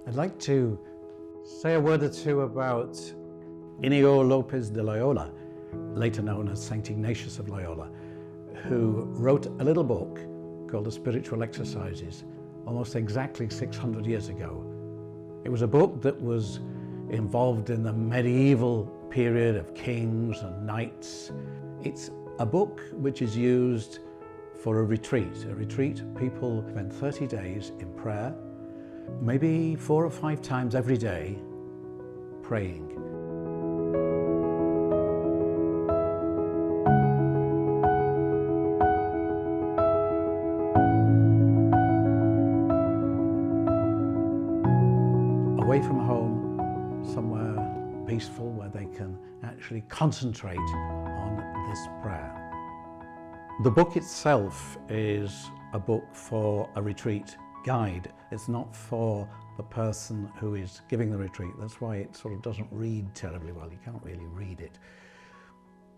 I'd like to say a word or two about Inigo Lopez de Loyola, later known as Saint Ignatius of Loyola, who wrote a little book called The Spiritual Exercises almost exactly 600 years ago. It was a book that was involved in the medieval period of kings and knights. It's a book which is used for a retreat. A retreat, people spend 30 days in prayer, maybe 4 or 5 times every day, praying. Away from home, somewhere peaceful where they can actually concentrate on this prayer. The book itself is a book for a retreat guide. It's not for the person who is giving the retreat. That's why it sort of doesn't read terribly well. You can't really read it.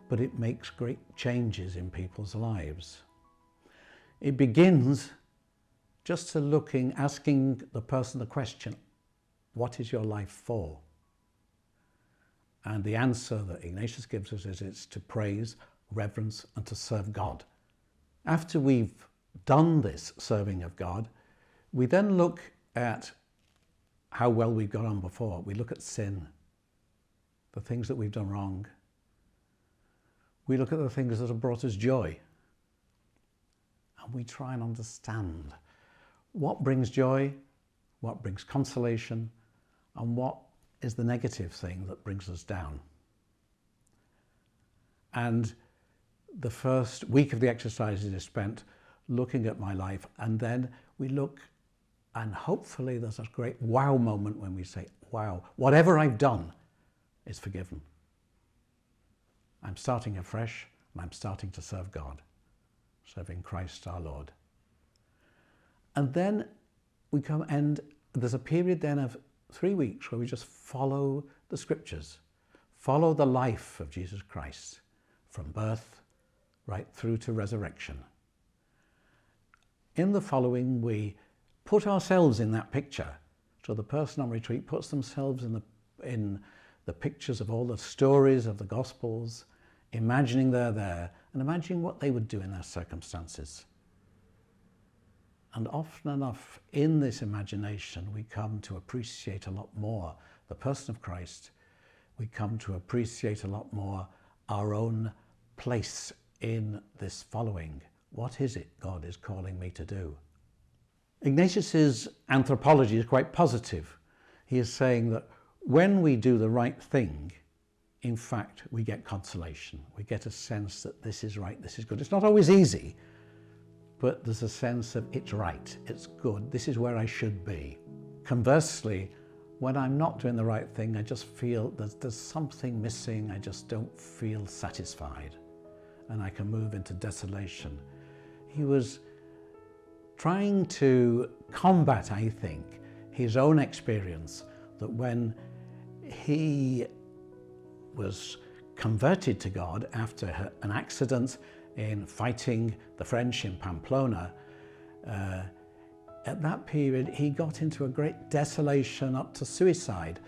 But it makes great changes in people's lives. It begins just asking the person the question, what is your life for? And the answer that Ignatius gives us is it's to praise, reverence, and to serve God. After we've done this serving of God, we then look at how well we've got on before. We look at sin, the things that we've done wrong. We look at the things that have brought us joy. And we try and understand what brings joy, what brings consolation, and what is the negative thing that brings us down. And the first week of the exercises is spent looking at my life, and then we look, and hopefully there's a great wow moment when we say, wow, whatever I've done is forgiven. I'm starting afresh, and I'm starting to serve God, serving Christ our Lord. And then there's a period then of 3 weeks where we just follow the scriptures, follow the life of Jesus Christ from birth right through to resurrection. In the following, we put ourselves in that picture. So the person on retreat puts themselves in the pictures of all the stories of the Gospels, imagining they're there and imagining what they would do in their circumstances. And often enough, in this imagination, we come to appreciate a lot more the person of Christ. We come to appreciate a lot more our own place in this following. What is it God is calling me to do? Ignatius's anthropology is quite positive. He is saying that when we do the right thing, in fact, we get consolation. We get a sense that this is right, this is good. It's not always easy, but there's a sense of it's right, it's good, this is where I should be. Conversely, when I'm not doing the right thing, I just feel there's something missing, I just don't feel satisfied, and I can move into desolation. He was trying to combat, I think, his own experience that when he was converted to God after an accident in fighting the French in Pamplona, at that period he got into a great desolation up to suicide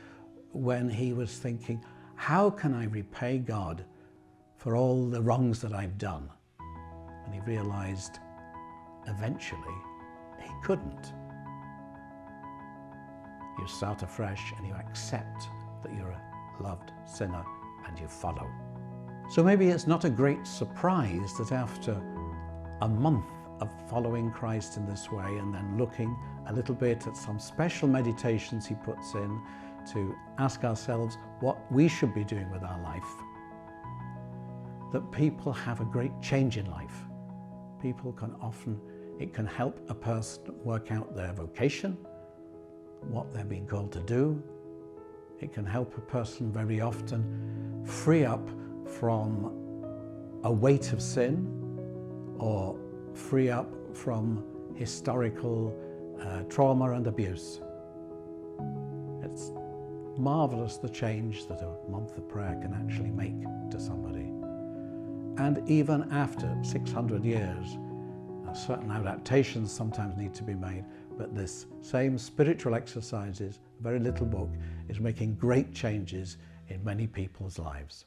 when he was thinking, how can I repay God for all the wrongs that I've done? And he realized eventually he couldn't. You start afresh and you accept that you're a loved sinner and you follow. So maybe it's not a great surprise that after a month of following Christ in this way and then looking a little bit at some special meditations he puts in to ask ourselves what we should be doing with our life, that people have a great change in life. It can help a person work out their vocation, what they're being called to do. It can help a person very often free up from a weight of sin or free up from historical trauma and abuse. It's marvelous the change that a month of prayer can actually make to somebody. And even after 600 years, certain adaptations sometimes need to be made. but this same spiritual exercises, very little book, is making great changes in many people's lives.